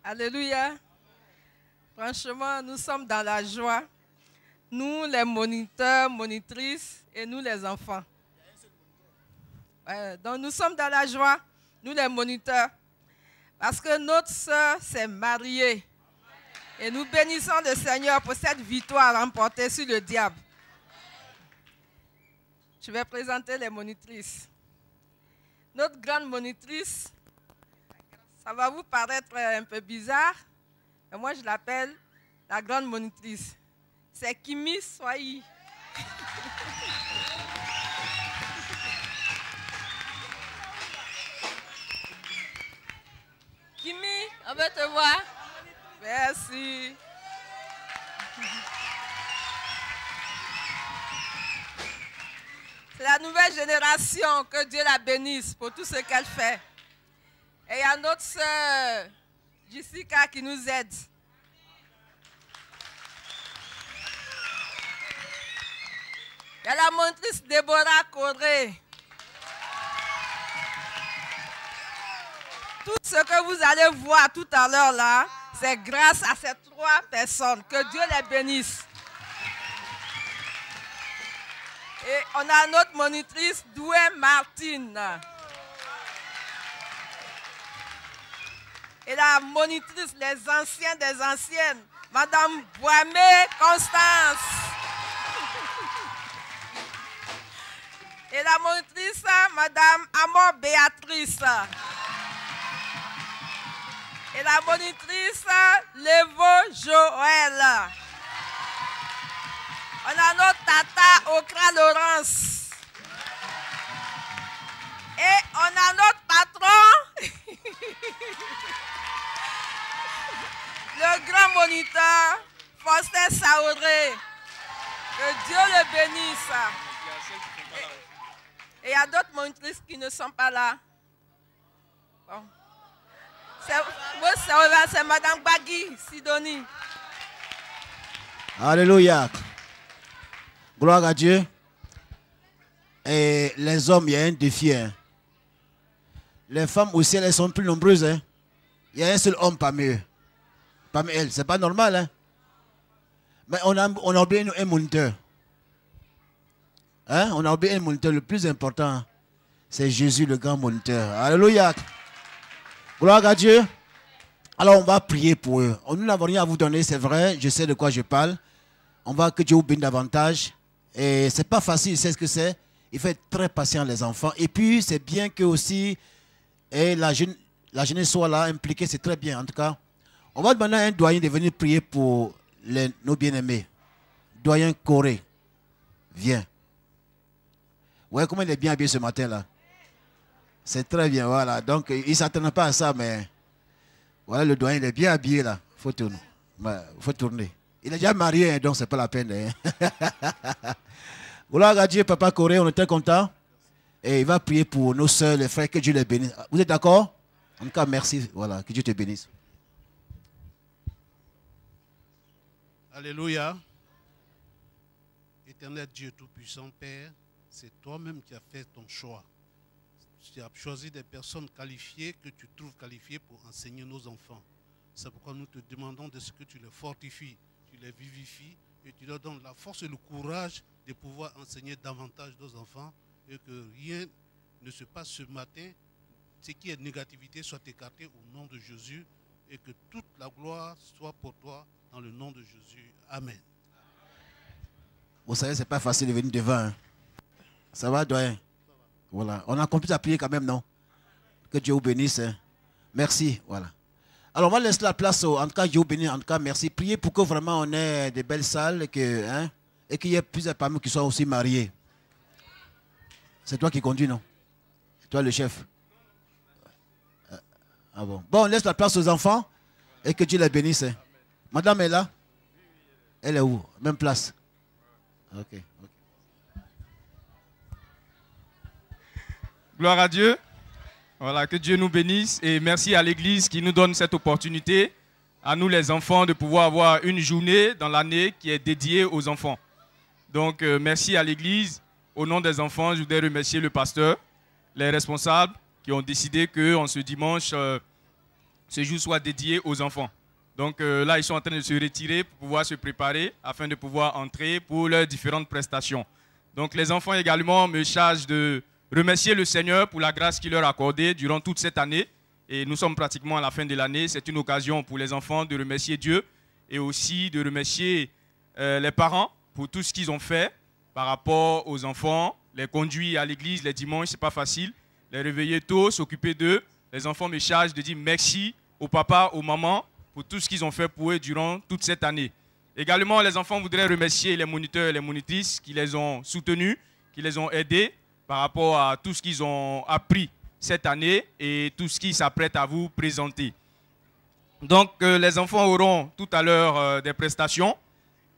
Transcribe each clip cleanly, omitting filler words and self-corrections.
Alléluia. Franchement, nous sommes dans la joie. Nous, les moniteurs, monitrices et nous, les enfants. Donc, nous sommes dans la joie, nous, les moniteurs, parce que notre sœur s'est mariée. Et nous bénissons le Seigneur pour cette victoire remportée sur le diable. Je vais présenter les monitrices. Notre grande monitrice, ça va vous paraître un peu bizarre, mais moi je l'appelle la grande monitrice. C'est Kimi Soyi. Kimi, on veut te voir. Merci. C'est la nouvelle génération, que Dieu la bénisse pour tout ce qu'elle fait. Et il y a notre sœur Jessica qui nous aide. Il y a la monitrice Déborah Corré. Tout ce que vous allez voir tout à l'heure là, c'est grâce à ces 3 personnes. Que Dieu les bénisse. Et on a notre monitrice Doué Martine. Et la monitrice, les anciens des anciennes, Madame Boimé Constance. Et la monitrice, Madame Amor Béatrice. Et la monitrice, Levo Joël. On a notre tata Okra Laurence. Et on a notre patron, le grand moniteur, Faustin Saoudré. Que Dieu le bénisse. Et il y a d'autres monitrices qui ne sont pas là. Bon. C'est Madame Bagui, Sidonie. Alléluia. Gloire à Dieu. Et les hommes, il y a un défi. Hein. Les femmes aussi, elles sont plus nombreuses. Hein. Il y a un seul homme parmi eux. Parmi elles. C'est pas normal. Hein. Mais on a oublié un moniteur. Hein? On a oublié un moniteur. Le plus important, c'est Jésus, le grand moniteur. Alléluia. Gloire à Dieu. Alors, on va prier pour eux. Nous n'avons rien à vous donner, c'est vrai. Je sais de quoi je parle. On va que Dieu vous bénisse davantage. Et c'est pas facile, c'est ce que c'est. Il faut être très patient, les enfants. Et puis, c'est bien que aussi la jeunesse soit là, impliquée, c'est très bien. En tout cas, on va demander à un doyen de venir prier pour nos bien-aimés. Doyen Corée, viens. Ouais, comment il est bien habillé ce matin-là. C'est très bien, voilà. Donc, il ne s'attendait pas à ça, mais voilà, le doyen, il est bien habillé là. Il faut tourner. Faut tourner. Il est déjà marié, hein, donc ce n'est pas la peine. Hein. Gloire à Dieu, Papa Corée, on est très content. Et il va prier pour nos soeurs, les frères, que Dieu les bénisse. Vous êtes d'accord? En tout cas, merci. Voilà, que Dieu te bénisse. Alléluia. Éternel Dieu Tout-Puissant, Père, c'est toi-même qui as fait ton choix. Tu as choisi des personnes qualifiées que tu trouves qualifiées pour enseigner nos enfants. C'est pourquoi nous te demandons de ce que tu les fortifies, tu les vivifies et tu leur donnes la force et le courage de pouvoir enseigner davantage nos enfants et que rien ne se passe ce matin, ce qui est négativité soit écarté au nom de Jésus et que toute la gloire soit pour toi dans le nom de Jésus. Amen. Vous savez, ce n'est pas facile de venir devant. Hein. Ça va, doyen? Voilà. On a compris à prier quand même, non? Que Dieu vous bénisse. Hein. Merci. Voilà. Alors, on va laisser la place. En tout cas, Dieu vous bénisse. En tout cas, merci. Priez pour que vraiment on ait des belles salles et qu'il y ait plusieurs parmi nous qui soient aussi mariés. C'est toi qui conduis, non? C'est toi le chef. Ah bon. Bon, on laisse la place aux enfants et que Dieu les bénisse. Hein. Madame est là? Elle est où? Même place. Ok. Gloire à Dieu. Voilà, que Dieu nous bénisse et merci à l'Église qui nous donne cette opportunité, à nous les enfants, de pouvoir avoir une journée dans l'année qui est dédiée aux enfants. Donc, merci à l'Église. Au nom des enfants, je voudrais remercier le pasteur, les responsables qui ont décidé qu'en ce dimanche ce jour soit dédié aux enfants. Donc là, ils sont en train de se retirer pour pouvoir se préparer afin de pouvoir entrer pour leurs différentes prestations. Donc les enfants également me chargent de remercier le Seigneur pour la grâce qu'il leur a accordée durant toute cette année. Et nous sommes pratiquement à la fin de l'année. C'est une occasion pour les enfants de remercier Dieu et aussi de remercier les parents pour tout ce qu'ils ont fait par rapport aux enfants, les conduire à l'église les dimanches, ce n'est pas facile, les réveiller tôt, s'occuper d'eux. Les enfants me chargent de dire merci au papa, aux mamans pour tout ce qu'ils ont fait pour eux durant toute cette année. Également, les enfants voudraient remercier les moniteurs et les monitrices qui les ont soutenus, qui les ont aidés par rapport à tout ce qu'ils ont appris cette année et tout ce qu'ils s'apprêtent à vous présenter. Donc, les enfants auront tout à l'heure des prestations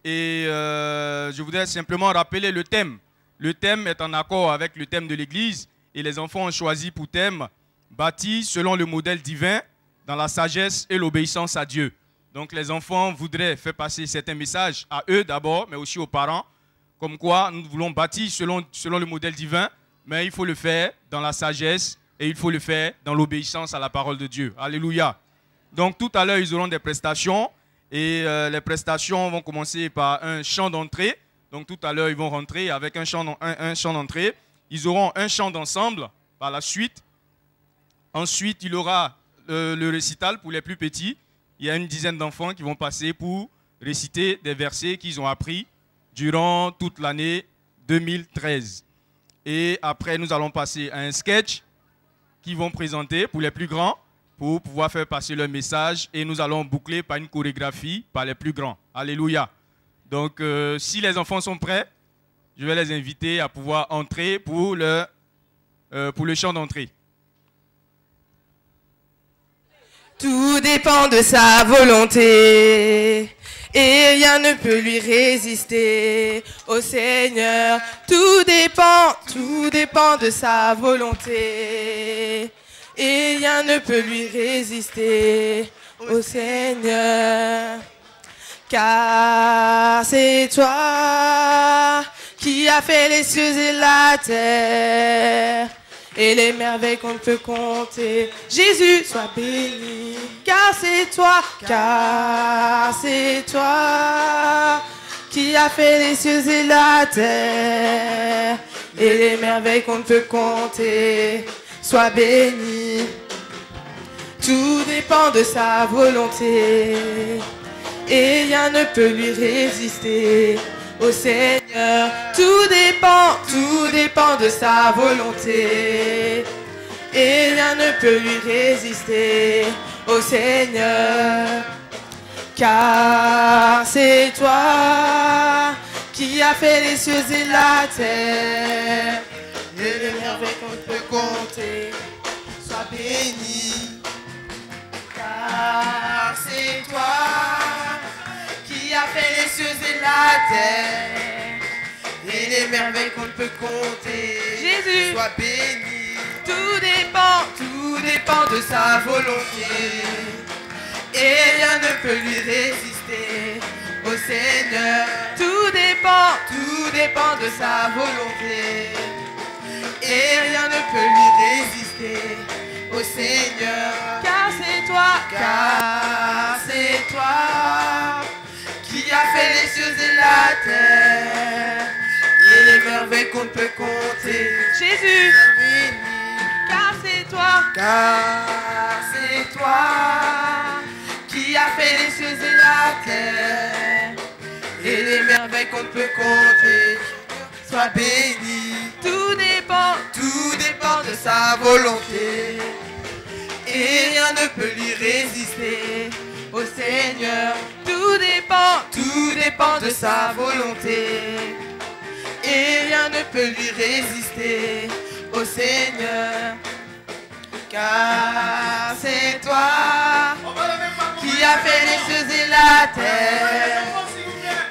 et je voudrais simplement rappeler le thème. Le thème est en accord avec le thème de l'Église et les enfants ont choisi pour thème « Bâti selon le modèle divin dans la sagesse et l'obéissance à Dieu ». Donc, les enfants voudraient faire passer certains messages à eux d'abord, mais aussi aux parents, comme quoi nous voulons bâtir selon le modèle divin, mais il faut le faire dans la sagesse et il faut le faire dans l'obéissance à la parole de Dieu. Alléluia. Donc, tout à l'heure, ils auront des prestations et les prestations vont commencer par un chant d'entrée. Donc, tout à l'heure, ils vont rentrer avec un chant d'entrée. Ils auront un chant d'ensemble par la suite. Ensuite, il y aura le récital pour les plus petits. Il y a une dizaine d'enfants qui vont passer pour réciter des versets qu'ils ont appris durant toute l'année 2013. Et après, nous allons passer à un sketch qu'ils vont présenter pour les plus grands pour pouvoir faire passer leur message. Et nous allons boucler par une chorégraphie par les plus grands. Alléluia. Donc, si les enfants sont prêts, je vais les inviter à pouvoir entrer pour le chant d'entrée. Tout dépend de sa volonté et rien ne peut lui résister au Seigneur. Tout dépend de sa volonté et rien ne peut lui résister au Seigneur. Car c'est toi qui as fait les cieux et la terre et les merveilles qu'on ne peut compter. Jésus, sois béni, car c'est toi qui as fait les cieux et la terre et les merveilles qu'on ne peut compter. Sois béni, tout dépend de sa volonté et rien ne peut lui résister au Seigneur. Tout dépend de sa volonté et rien ne peut lui résister au Seigneur. Car c'est toi qui as fait les cieux et la terre et les merveilles qu'on ne peut compter. Sois béni, car c'est toi qui a fait les cieux et la terre et les merveilles qu'on ne peut compter. Jésus, sois béni. Tout dépend de sa volonté et rien ne peut lui résister au Seigneur. Tout dépend de sa volonté et rien ne peut lui résister au Seigneur. Car c'est toi qui a fait les cieux et la terre et les merveilles qu'on ne peut compter. Jésus, car c'est toi qui a fait les cieux et la terre et les merveilles qu'on ne peut compter. Sois béni, tout dépend de sa volonté et rien ne peut lui résister au Seigneur. Tout dépend de sa volonté et rien ne peut lui résister au Seigneur. Car c'est toi qui as fait les cieux et la terre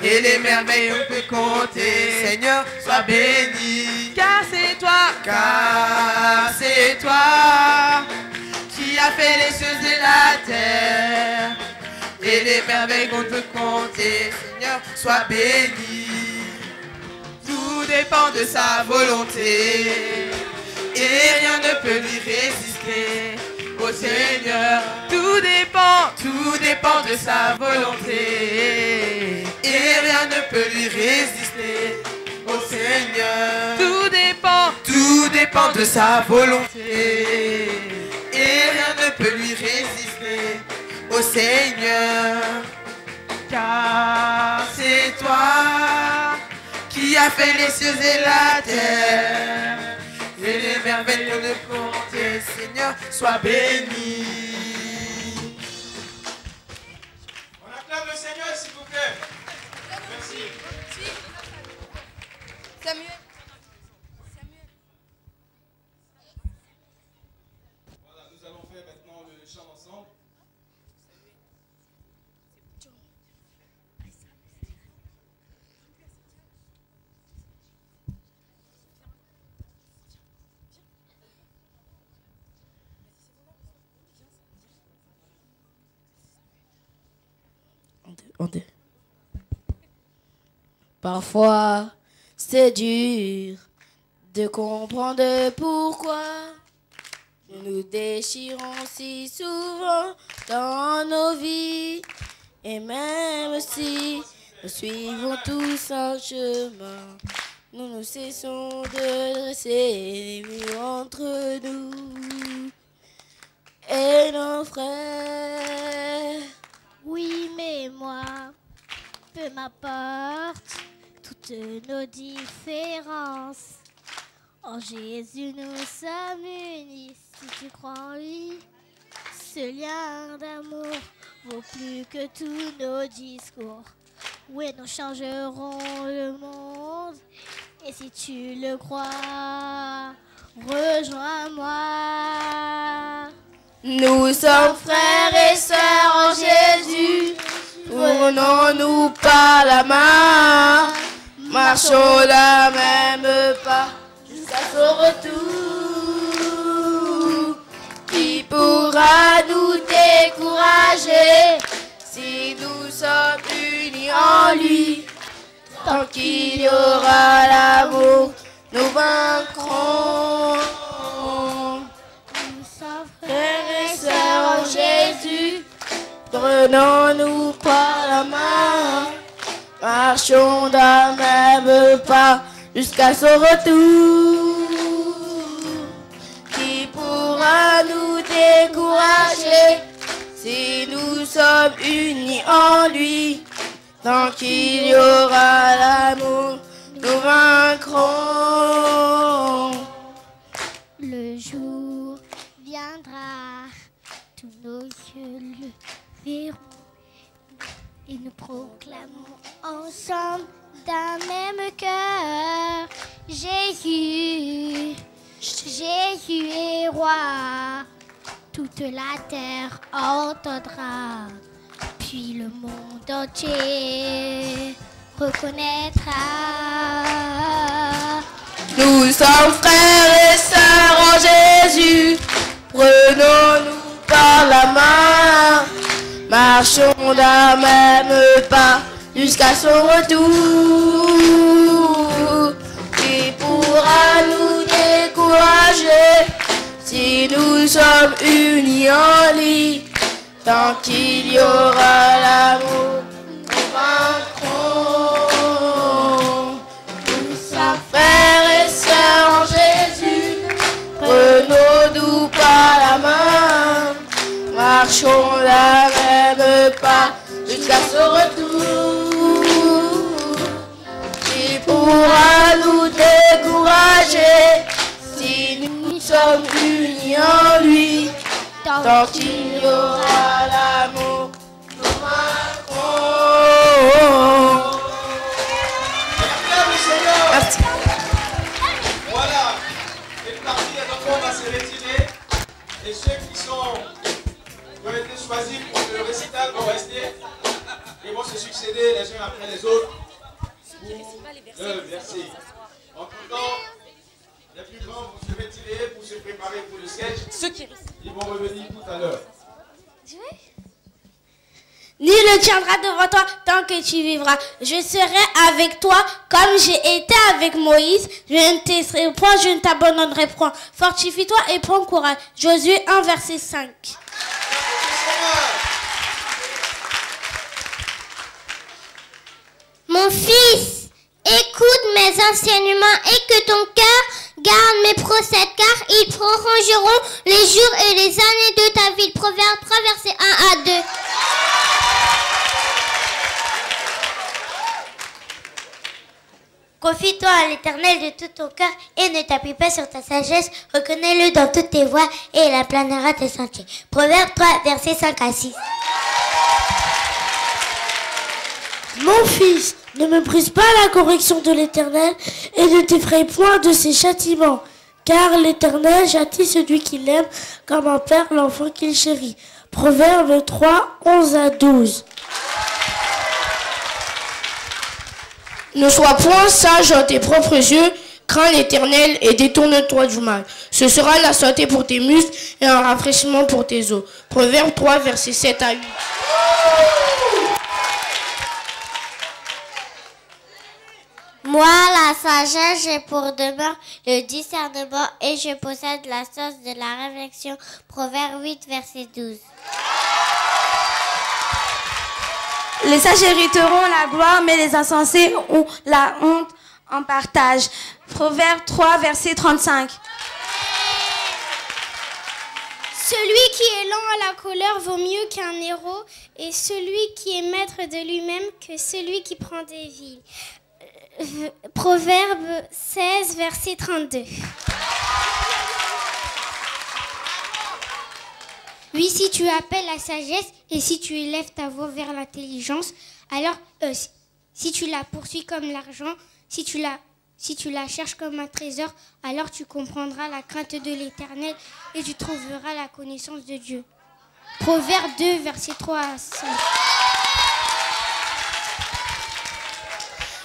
et les merveilles on peut compter. Seigneur, sois béni. Car c'est toi qui as fait les cieux et la terre et les merveilles qu'on peut compter. Seigneur, sois béni. Tout dépend de sa volonté et rien ne peut lui résister au Seigneur. Tout dépend de sa volonté. Et rien ne peut lui résister au Seigneur. Tout dépend de sa volonté. Et rien ne peut lui résister au Seigneur. Car c'est toi qui as fait les cieux et la terre. Et les merveilles qu'on ne compter, Seigneur, sois béni. On acclame le Seigneur, s'il vous plaît. Merci. Samuel. Voilà, nous allons faire maintenant le chant ensemble. Parfois, c'est dur de comprendre pourquoi nous nous déchirons si souvent dans nos vies. Et même si nous suivons tous un chemin, nous ne cessons de dresser les murs entre nous et nos frères. Oui, mais moi, peu m'importe toutes nos différences. En Jésus, nous sommes unis. Si tu crois en lui, ce lien d'amour vaut plus que tous nos discours. Oui, nous changerons le monde. Et si tu le crois, rejoins-moi. Nous sommes frères et sœurs en Jésus. Prenons-nous par la main. Marchons la même pas jusqu'à son retour. Qui pourra nous décourager si nous sommes unis en lui? Tant qu'il y aura l'amour, nous vaincrons. Nous sommes Frères et sœurs en Jésus, prenons-nous par la main. Marchons d'un même pas jusqu'à son retour. Qui pourra nous décourager si nous sommes unis en lui? Tant qu'il y aura l'amour, nous vaincrons. Le jour viendra, tous nos yeux le verront. Et nous proclamons ensemble d'un même cœur. Jésus, Jésus est roi. Toute la terre entendra, puis le monde entier reconnaîtra. Nous sommes frères et sœurs en Jésus. Prenons-nous par la main. Marchons d'un même pas jusqu'à son retour. Qui pourra nous décourager si nous sommes unis en lui? Tant qu'il y aura l'amour, nous vaincrons. Nous sommes frères et sœurs en Jésus. Prenons-nous par la main. Marchons la même pas jusqu'à son retour. Qui pourra nous décourager si nous sommes unis en lui? Tant qu'il y aura l'amour, nous vaincrons. Merci. Voilà, une partie des enfants va se retirer. Et ceux qui ont été choisis pour le récital vont rester. Ils vont se succéder les uns après les autres. Merci. En tout temps, les plus grands vont se retirer pour se préparer pour le sketch. Ils vont revenir tout à l'heure. Nul ne tiendra devant toi tant que tu vivras. Je serai avec toi comme j'ai été avec Moïse. Je ne te laisserai point, je ne t'abandonnerai point. Fortifie-toi et prends courage. Josué 1, verset 5. Mon fils, écoute mes enseignements et que ton cœur garde mes préceptes, car ils prolongeront les jours et les années de ta vie. Proverbe 3, versets 1 à 2. Confie-toi à l'Éternel de tout ton cœur et ne t'appuie pas sur ta sagesse. Reconnais-le dans toutes tes voies et il aplanera tes sentiers. Proverbe 3, versets 5 à 6. Mon fils, ne méprise pas la correction de l'Éternel et ne t'effraie point de ses châtiments. Car l'Éternel châtie celui qu'il aime comme un père l'enfant qu'il chérit. Proverbe 3, 11 à 12. Ne sois point sage à tes propres yeux, crains l'Éternel et détourne-toi du mal. Ce sera la santé pour tes muscles et un rafraîchissement pour tes os. Proverbe 3, versets 7 à 8. Moi, la sagesse, j'ai pour demeure le discernement et je possède la source de la réflexion. Proverbe 8, verset 12. Les sages hériteront la gloire, mais les insensés ont la honte en partage. Proverbe 3, verset 35. Celui qui est lent à la colère vaut mieux qu'un héros, et celui qui est maître de lui-même que celui qui prend des villes. Proverbe 16, verset 32. Oui, si tu appelles la sagesse et si tu élèves ta voix vers l'intelligence, alors si tu la poursuis comme l'argent, si tu la cherches comme un trésor, alors tu comprendras la crainte de l'Éternel et tu trouveras la connaissance de Dieu. Proverbe 2, verset 3 à 5.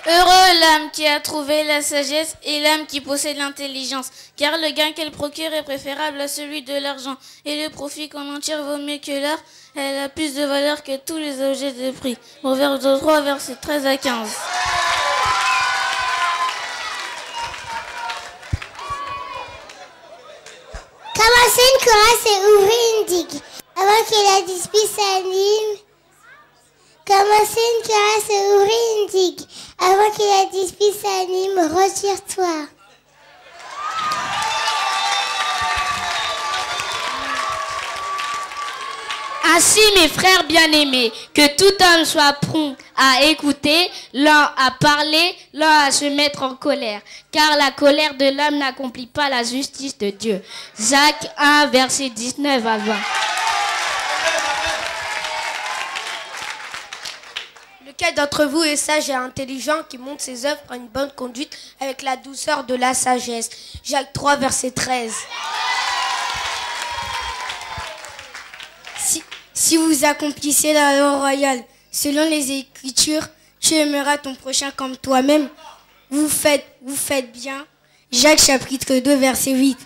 Heureux l'âme qui a trouvé la sagesse et l'âme qui possède l'intelligence, car le gain qu'elle procure est préférable à celui de l'argent, et le profit qu'on en tire vaut mieux que l'or. Elle a plus de valeur que tous les objets de prix. Proverbe 3, versets 13 à 15. Commencer une chorale, c'est ouvrir une digue. Avant que la dispute s'anime. Commencer une chorale, c'est ouvrir une digue. Avant que la dispute s'anime, retire-toi. Ainsi, mes frères bien-aimés, que tout homme soit prompt à écouter, l'un à parler, l'un à se mettre en colère. Car la colère de l'homme n'accomplit pas la justice de Dieu. Jacques 1, verset 19 à 20. Lequel d'entre vous est sage et intelligent qui montre ses œuvres par une bonne conduite avec la douceur de la sagesse? Jacques 3, verset 13. Si vous accomplissez la loi royale selon les Écritures, tu aimeras ton prochain comme toi-même. Vous faites bien. Jacques chapitre 2, verset 8.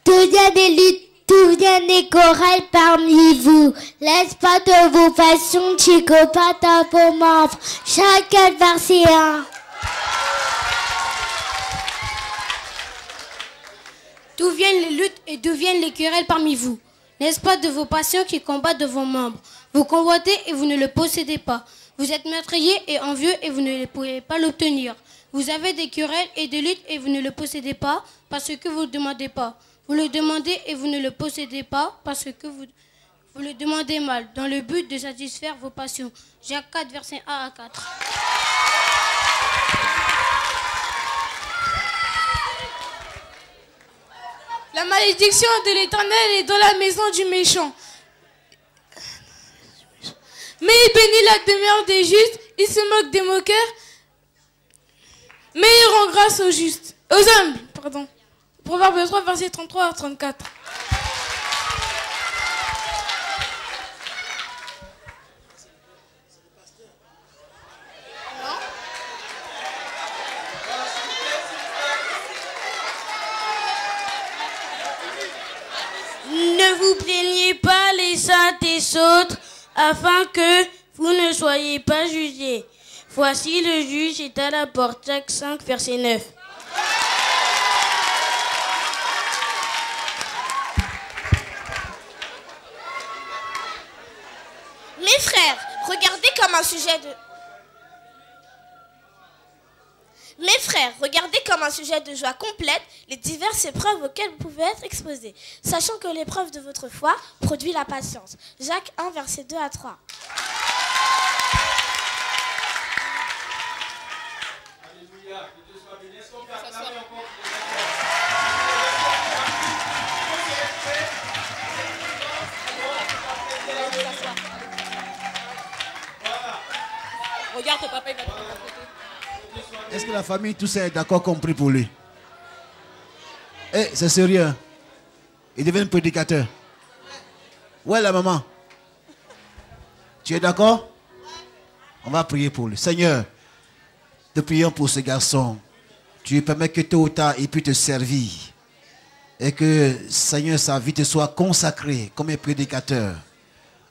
Tout vient des luttes, tout vient des chorales parmi vous. Laisse pas de vos passions, psychopathes à vos membres. Chacun verset 1. D'où viennent les luttes et d'où viennent les querelles parmi vous? N'est-ce pas de vos passions qui combattent de vos membres? Vous convoitez et vous ne le possédez pas. Vous êtes meurtrier et envieux et vous ne pouvez pas l'obtenir. Vous avez des querelles et des luttes et vous ne le possédez pas parce que vous ne le demandez pas. Vous le demandez et vous ne le possédez pas parce que vous le demandez mal, dans le but de satisfaire vos passions. Jacques 4, versets 1 à 4. La malédiction de l'Éternel est dans la maison du méchant. Mais il bénit la demeure des justes, il se moque des moqueurs, mais il rend grâce aux justes, aux humbles, pardon. Proverbe 3, versets 33 à 34. ne vous plaignez pas les uns des autres, afin que vous ne soyez pas jugés. Voici le juge est à la porte. Jacques 5, verset 9. Mes frères, regardez comme un sujet de joie complète les diverses épreuves auxquelles vous pouvez être exposés, sachant que l'épreuve de votre foi produit la patience. Jacques 1, verset 2 à 3. Alléluia, que Dieu soit béni. Est-ce qu'on peut acclamer encore? Regarde ton papa, il va te prendre. Est-ce que la famille, tout ça est d'accord, compris pour lui? Eh, c'est sérieux. Il devient prédicateur. Où est la maman? Tu es d'accord? On va prier pour lui. Seigneur, nous prions pour ce garçon. Tu permets que tôt ou tard, il puisse te servir. Et que, Seigneur, sa vie te soit consacrée comme un prédicateur.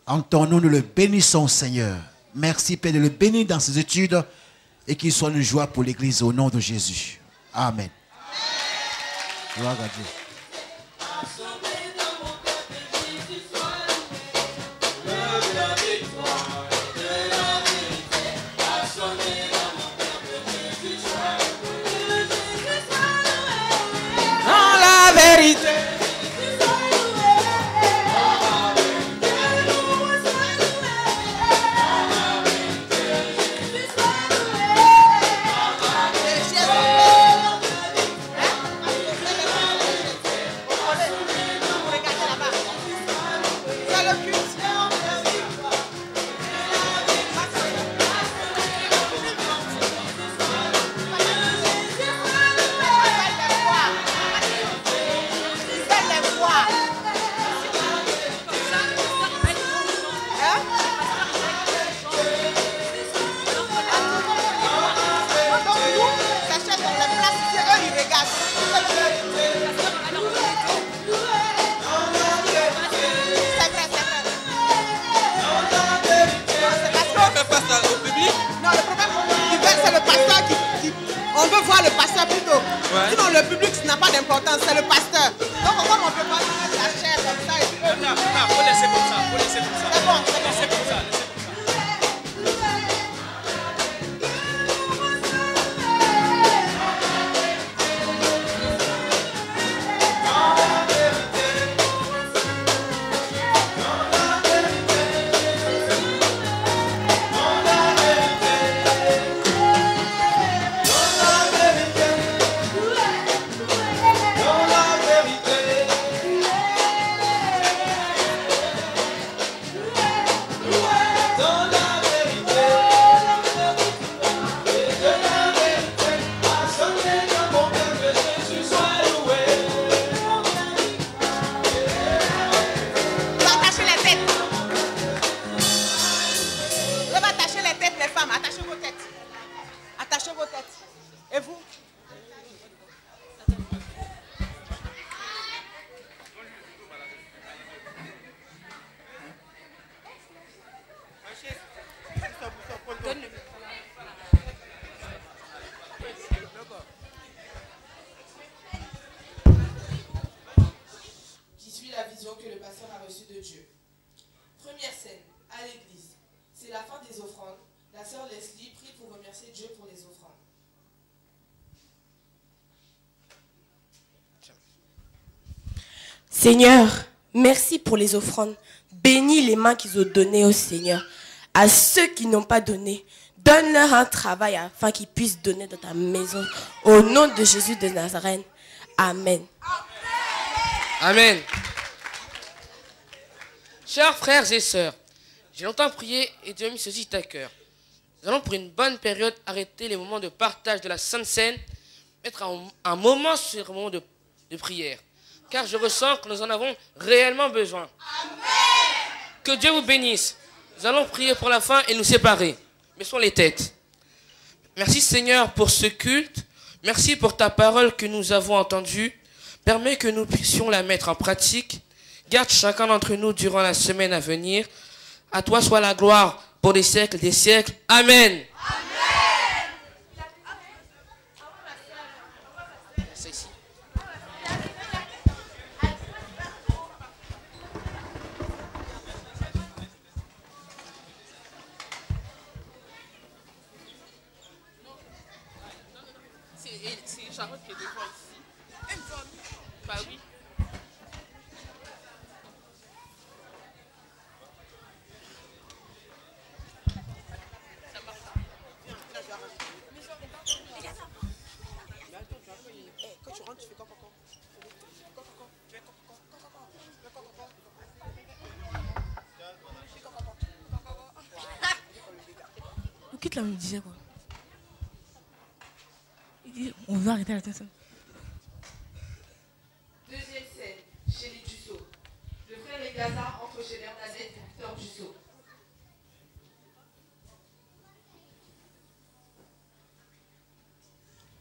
En ton nom, nous le bénissons, Seigneur. Merci, Père, de le bénir dans ses études et qu'il soit une joie pour l'Église au nom de Jésus. Amen. Gloire à Dieu. Dans la vérité. On veut voir le pasteur plutôt. Ouais. Sinon, le public n'a pas d'importance, c'est le pasteur. Donc, comme on ne peut pas mettre la chair comme ça et puis eux. Non, faut laisser comme ça. Faut laisser comme ça. C'est bon, laissez comme ça. Qui suit la vision que le pasteur a reçue de Dieu. Première scène, à l'église. C'est la fin des offrandes. La sœur Leslie prie pour remercier Dieu pour les offrandes. Seigneur, merci pour les offrandes. Bénis les mains qu'ils ont données au Seigneur. À ceux qui n'ont pas donné, donne-leur un travail afin qu'ils puissent donner dans ta maison. Au nom de Jésus de Nazareth. Amen. Amen. Chers frères et sœurs, j'ai longtemps prié et Dieu a mis ceci à cœur. Nous allons pour une bonne période arrêter les moments de partage de la Sainte Seine, mettre un moment sur le moment de prière. Car je ressens que nous en avons réellement besoin. Amen. Que Dieu vous bénisse. Nous allons prier pour la fin et nous séparer. Baissons les têtes. Merci Seigneur pour ce culte. Merci pour ta parole que nous avons entendue. Permets que nous puissions la mettre en pratique Garde chacun d'entre nous durant la semaine à venir. À toi soit la gloire pour des siècles des siècles. Amen. C'est Charlotte qui est devant ici. Elle me voit. Bah oui. Quand tu rentres, tu fais quoi? Le kit là me disait quoi? Il dit on veut arrêter la tête. Deuxième scène, chez les Dussault. Le frère Eliazar entre chez Bernadette et Victor Dussault.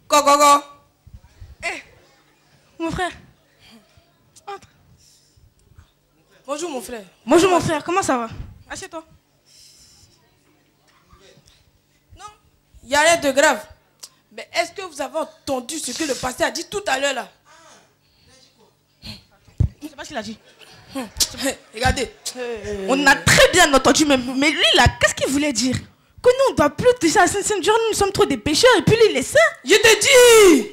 Go. Eh, mon frère. Entre. Bonjour mon frère. Bonjour mon frère, comment ça va? Assieds-toi. Il n'y a rien de grave. Mais est-ce que vous avez entendu ce que le pasteur a dit tout à l'heure là? Je ne sais pas ce qu'il a dit. Regardez. On a très bien entendu, mais lui là, qu'est-ce qu'il voulait dire? Que nous on ne doit plus toucher à Saint-Jean, nous sommes trop des pécheurs et puis lui il est saint. Je te dis!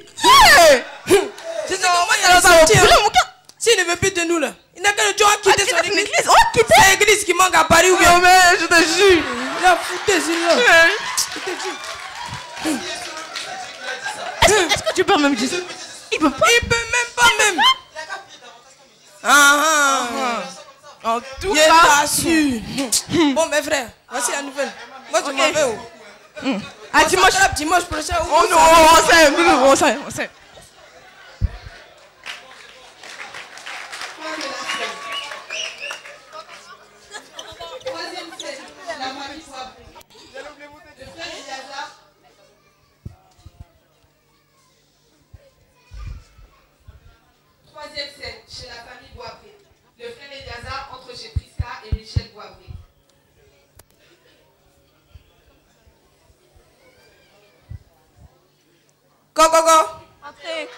C'est ça comment il a sorti. S'il ne veut plus de nous là, il n'a qu'à le tuer, quitter son église. C'est l'église qui manque à Paris ou bien? Non mais je te jure. Il a foutu celui-là. Je te dis. Est-ce que tu peux même dire ça? Il peut pas. Il peut même pas même. En tout cas. Je t'assure. Bon mes frères, voici la nouvelle. Moi je m'en vais. À dimanche prochain. Oh non, on sait. Troisième scène, la famille Boisbré. Le frère Eliazar. Troisième scène, chez la famille Boisbré. Le frère Eliazar entre chez Prisca et Michel Boisbré. Go. Entrez.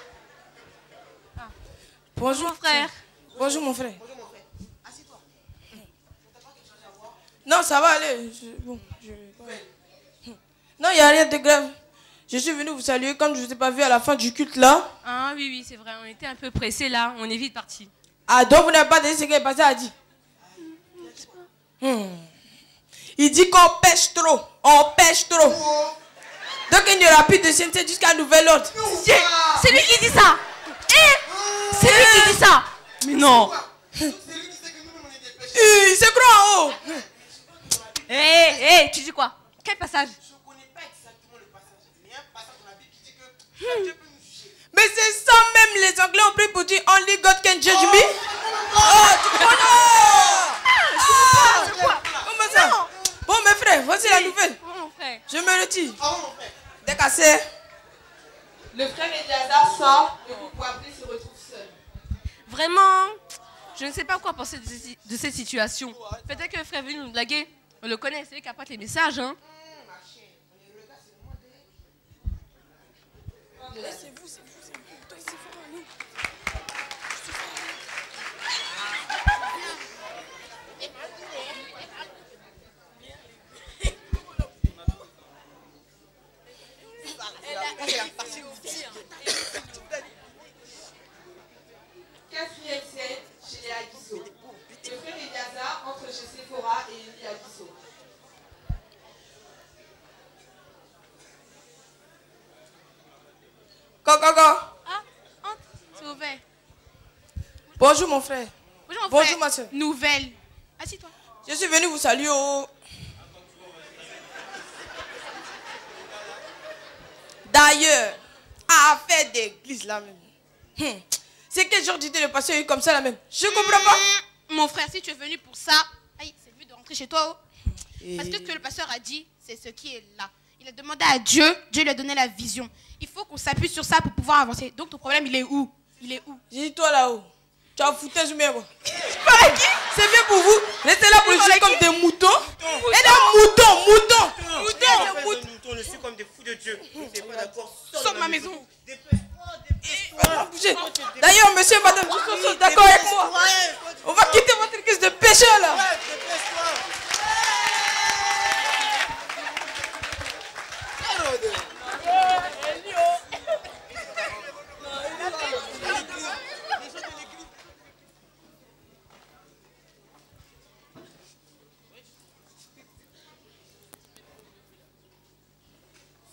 Bonjour mon frère. Bonjour mon frère. Assieds-toi. Non, ça va aller. Non, il n'y a rien de grave. Je suis venu vous saluer comme je ne vous ai pas vu à la fin du culte là. Ah oui, c'est vrai. On était un peu pressés là. On est vite partis. Ah, donc vous n'avez pas dit ce que le pasteur a dit? Il dit qu'on pêche trop. On pêche trop. Donc il n'y aura plus de sainteté jusqu'à nouvel ordre. C'est lui qui dit ça. C'est lui qui dit ça. Mais non. Il se croit en haut. Hé, tu dis quoi? Quel passage? Je ne connais pas exactement le passage. Il y a un passage dans la Bible qui dit que Dieu peut nous juger. Mais c'est ça même les Anglais ont pris pour dire Only God can judge me. Oh, tu crois? Comment ça? Bon mes frères, voici la nouvelle. Je me retire. Décassé. Le frère Eliazar sort, le groupe Boisbré se retrouve seul. Vraiment, je ne sais pas quoi penser de cette situation. Peut-être que le frère est venu nous blaguer. On le connaît, c'est lui qui apporte les messages. Hein. C'est vous. Toi, c'est fort à nous. Quatrième scène, chez les Aguissot. Le frère Eliazar entre chez Sephora et Élie Aguissot. Go. Ah, entre, c'est ouvert. Bonjour mon frère. Bonjour ma soeur. Nouvelle. Assis-toi. Je suis venu vous saluer au... D'ailleurs, affaire d'église là même. C'est quel genre d'idée le pasteur a eu comme ça là même? Je comprends pas. Mon frère, si tu es venu pour ça, c'est mieux de rentrer chez toi. Parce que ce que le pasteur a dit, c'est ce qui est là. Il a demandé à Dieu, Dieu lui a donné la vision. Il faut qu'on s'appuie sur ça pour pouvoir avancer. Donc ton problème, il est où? J'ai dit toi là-haut. Tu as foutu ou bien moi? Je paraît qui? C'est bien pour vous. Restez là pour jouer comme des moutons. Et des moutons. Je suis comme des fous de Dieu. C'est pas d'accord. Sors de ma maison. D'ailleurs, monsieur et madame, vous sont d'accord avec moi. On va quitter votre église de pécheurs là.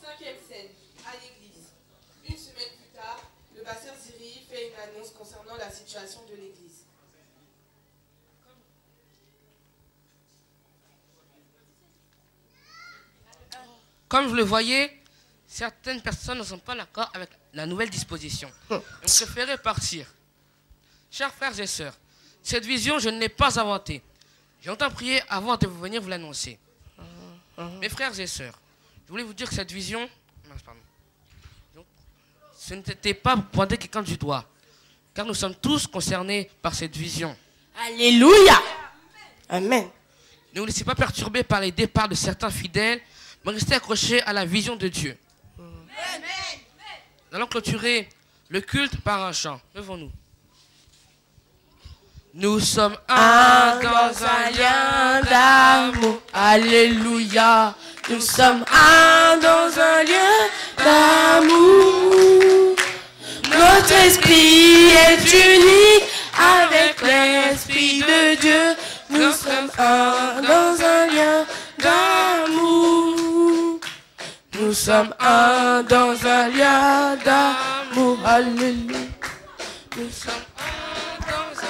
Cinquième scène, à l'église. Une semaine plus tard, le pasteur Ziri fait une annonce concernant la situation de l'église. Comme vous le voyez, certaines personnes ne sont pas d'accord avec la nouvelle disposition. Ils préféraient partir. Chers frères et sœurs, cette vision, je ne l'ai pas inventée. J'ai longtemps prié avant de venir vous l'annoncer. Mes frères et sœurs, je voulais vous dire que cette vision, ce n'était pas pour pointer quelqu'un du doigt, car nous sommes tous concernés par cette vision. Alléluia. Amen. Ne vous laissez pas perturber par les départs de certains fidèles, mais restez accrochés à la vision de Dieu. Nous allons clôturer le culte par un chant. Levons-nous. Nous sommes un dans un lien d'amour. Alléluia. Nous sommes un dans un lien d'amour. Notre esprit est uni avec l'esprit de Dieu. Nous sommes un dans un lien d'amour. Nous sommes un dans un lien d'amour. Alléluia. Nous sommes un dans un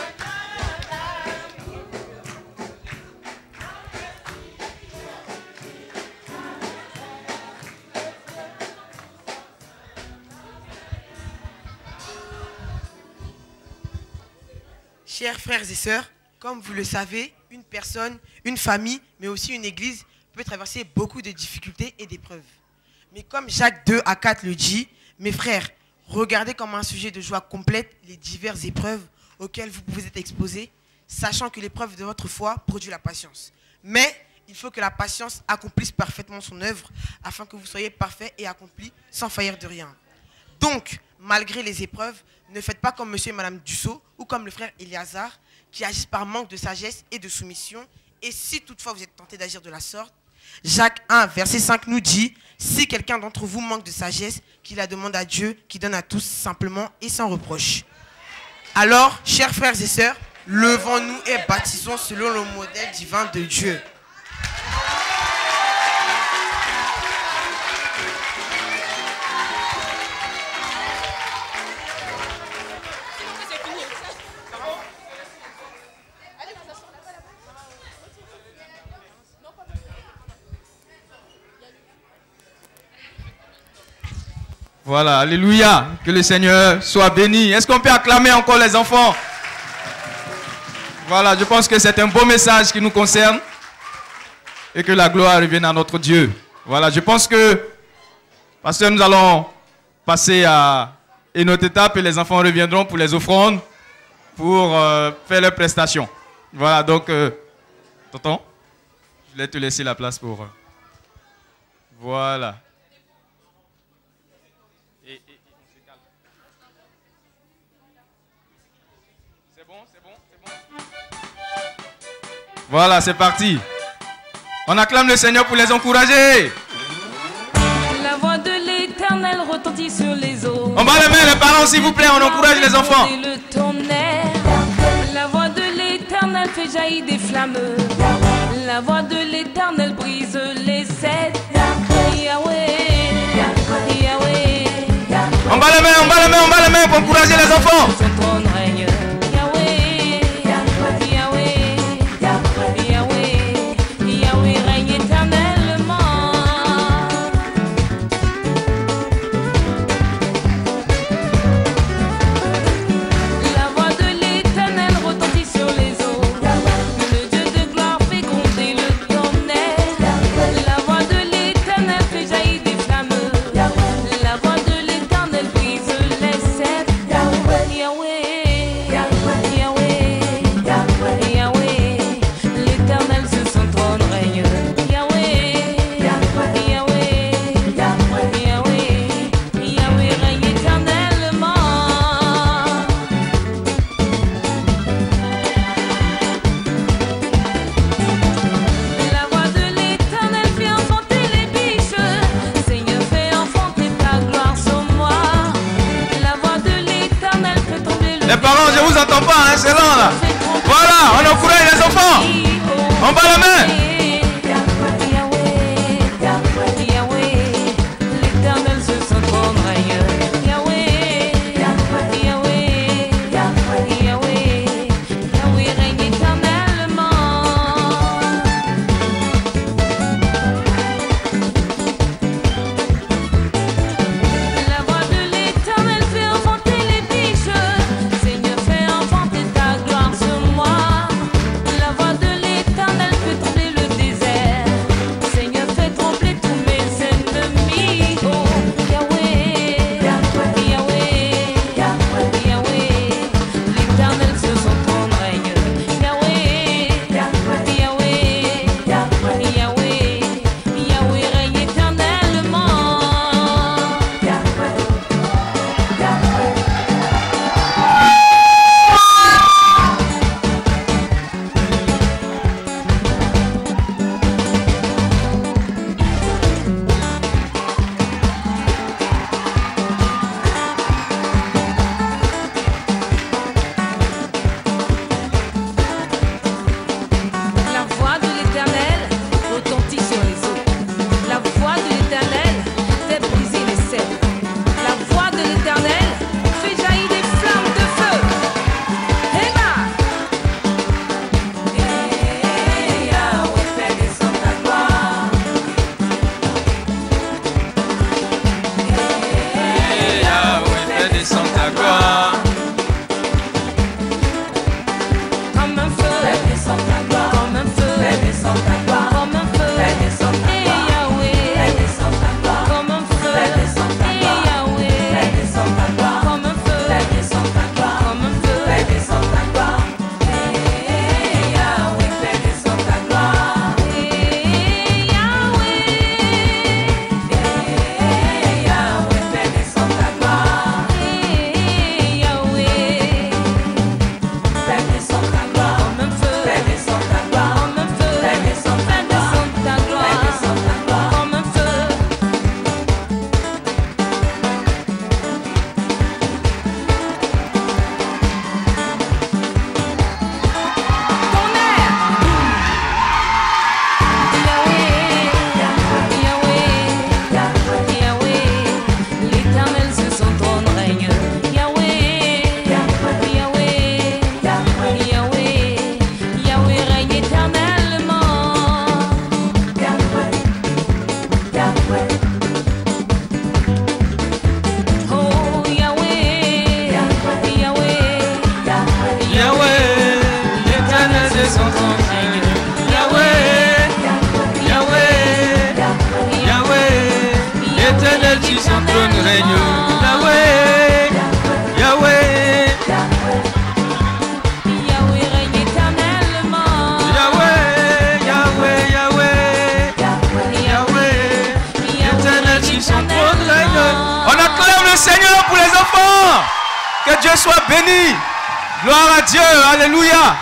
Chers frères et sœurs, comme vous le savez, une personne, une famille, mais aussi une église peut traverser beaucoup de difficultés et d'épreuves. Mais comme Jacques 2 à 4 le dit, mes frères, regardez comme un sujet de joie complète les diverses épreuves auxquelles vous pouvez être exposés, sachant que l'épreuve de votre foi produit la patience. Mais il faut que la patience accomplisse parfaitement son œuvre, afin que vous soyez parfaits et accomplis sans faillir de rien. Donc, malgré les épreuves, ne faites pas comme monsieur et madame Dussault ou comme le frère Eliazar, qui agissent par manque de sagesse et de soumission. Et si toutefois vous êtes tentés d'agir de la sorte, Jacques 1, verset 5 nous dit, si quelqu'un d'entre vous manque de sagesse, qu'il la demande à Dieu, qui donne à tous simplement et sans reproche. Alors, chers frères et sœurs, levons-nous et baptisons selon le modèle divin de Dieu. Voilà, alléluia, que le Seigneur soit béni. Est-ce qu'on peut acclamer encore les enfants? Voilà, je pense que c'est un beau message qui nous concerne et que la gloire revienne à notre Dieu. Voilà, je pense que, pasteur, nous allons passer à une autre étape et les enfants reviendront pour les offrandes, pour faire leurs prestations. Voilà, donc, tonton, je vais te laisser la place pour... voilà. Voilà, c'est parti. On acclame le Seigneur pour les encourager. La voix de l'Éternel retentit sur les eaux. On bat les mains, les parents, s'il vous plaît, on encourage les enfants. Le tonnerre. La voix de l'Éternel fait jaillir des flammes. La voix de l'Éternel brise les cèdres. Yahweh, Yahweh. On bat les mains, on bat les mains, on bat les mains pour encourager les enfants. Son trône règne. Yahweh règne éternellement. La voix de l'Éternel retentit sur les eaux. Le Dieu de gloire fait gronder le tonnerre. La voix de l'Éternel fait jaillir des flammes. La voix de l'Éternel brise les cèdres. Yahweh, Yahweh. attend pas, hein, c'est lent là. Voilà, on encourage les enfants. On bat la main. L'Éternel se sent prendre ailleurs. Yahweh, Yahweh, Yahweh, Yahweh règne éternellement. La voix de l'Éternel fait enfanter les biches. Seigneur, fais enfanter ta gloire sur moi. La voix de l'Éternel fait trembler le désert. Seigneur, fais trembler tous mes ennemis. Oh, Yahweh, Yahweh, Yahweh, l'Éternel se sent prendre règne. Yahweh, Yahweh, Yahweh règne éternellement. La voix de l'Éternel retentit sur les eaux. La voix de l'Éternel fait briser les cèdres. La voix de l'Éternel fait jaillir des flammes de feu. Héba! Yahweh, fais descendre ta gloire. Yahweh, fais descendre ta gloire. Comme un feu, fais descendre ta gloire. Comme un feu, fais descendre ta gloire. Comme un feu, fais descendre ta gloire. Yahweh, fais descendre ta gloire. Comme un feu, fais descendre ta gloire. Yahweh, fais descendre ta gloire. Comme un feu, fais descendre ta gloire. Comme un feu, fais descendre ta gloire. Yahweh, fais descendre ta gloire. Yahweh, Yahweh, fais descendre ta gloire. Yahweh. Fais descendre ta gloire, comme un feu. Fais descendre ta gloire, comme un feu. Fais descendre ta gloire, fais descendre ta gloire, comme un feu. Yahweh, l'Éternel se sent trône règne. Yahweh, Yahweh règne éternellement. Oh Yahweh, Yahweh, l'Éternel c'est son règne. Yahweh, l'Éternel sur son trône règne. Yahweh, Yahweh règne éternellement. l'Éternel sur son trône règne. On acclame le Seigneur pour les enfants. Que Dieu soit béni. Gloire à Dieu, alléluia.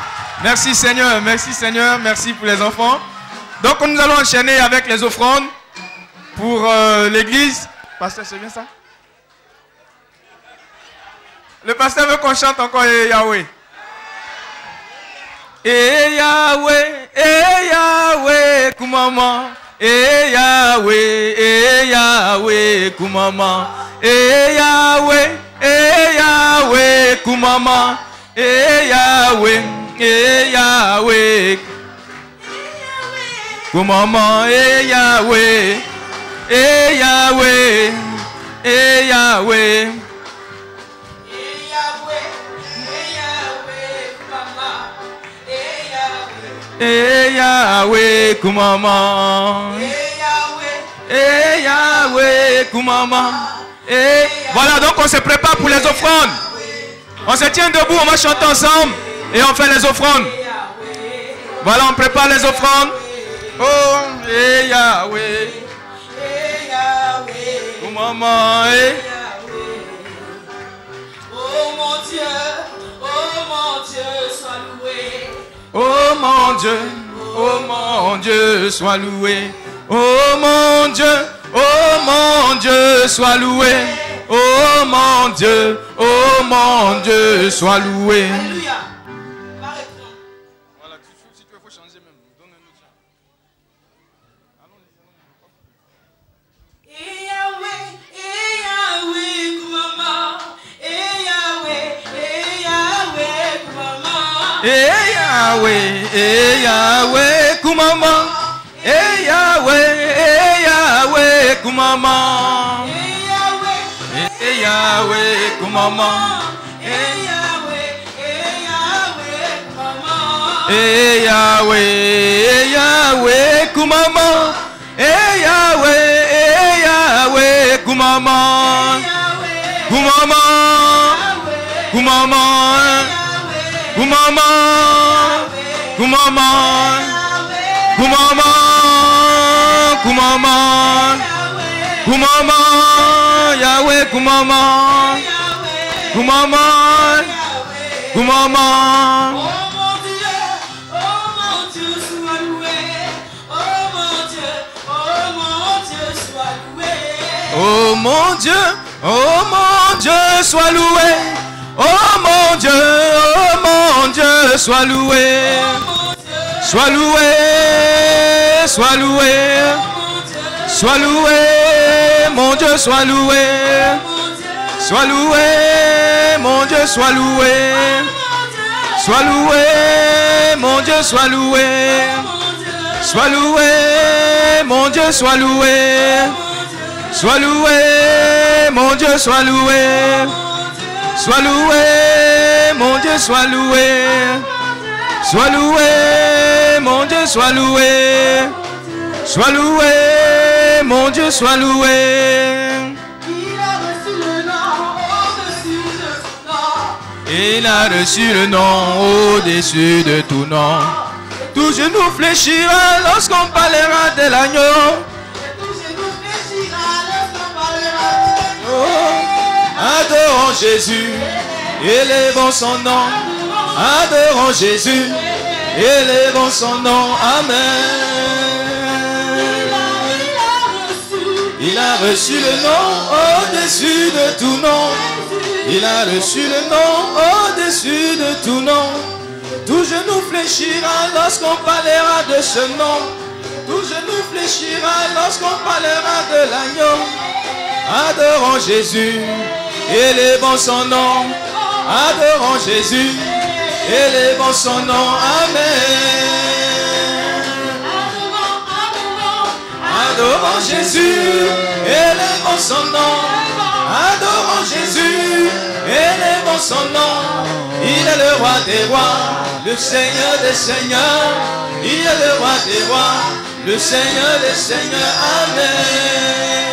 Merci Seigneur, merci pour les enfants. Donc nous allons enchaîner avec les offrandes pour l'église. Pasteur, c'est bien ça? Le pasteur veut qu'on chante encore Yahweh. Yahweh, Koumama. Yahweh, Koumama. Yahweh, Koumama. Yahweh, Koumama. Yahweh, Yahweh. Yahweh, Koumama. Yahweh, Koumama. Voilà, donc on se prépare pour les offrandes. On se tient debout, on va chanter ensemble et on fait les offrandes. Voilà, on prépare les offrandes. Oh, Yahweh, Koumama. Oh mon Dieu, sois loué. Oh mon Dieu, sois loué. Oh mon Dieu, sois loué. Oh mon Dieu, sois loué. Voilà, si tu veux, il faut changer même. Donne un autre chant. Yahweh, Kumama. Yahweh, Kumama. Yahweh, Kumama. Yahweh, Kumama. Yahweh, Kumama. Kumama. Kumama. Kumama. Kumama. Kumama. Kumama. Kumama. Yahweh, Kumama. Kumama. Kumama. Oh mon Dieu, sois loué. Oh mon Dieu, sois loué. Sois loué, sois loué. Sois loué, mon Dieu, sois loué. Sois loué, mon Dieu, sois loué. Sois loué, mon Dieu, sois loué. Sois loué, mon Dieu, sois loué. Sois loué, mon Dieu, sois loué. Sois loué, mon Dieu, sois loué. Sois loué, mon Dieu, sois loué. Sois loué, mon Dieu, sois loué. Il a reçu le nom au-dessus de tout nom. Tout genou fléchira lorsqu'on parlera de l'agneau. Adorons Jésus, élevons son nom. Adorons Jésus, élevons son nom. Amen. Il a reçu le nom au-dessus de tout nom. Il a reçu le nom au-dessus de tout nom. Tout genou fléchira lorsqu'on parlera de ce nom. Tout genou fléchira lorsqu'on parlera de l'agneau. Adorons Jésus, élevons son nom. Adorons Jésus, élevons son nom. Amen. Adorons Jésus, élevons son nom. Adorons Jésus, élevons son nom. Il est le roi des rois, le Seigneur des seigneurs. Il est le roi des rois, le Seigneur des seigneurs. Amen.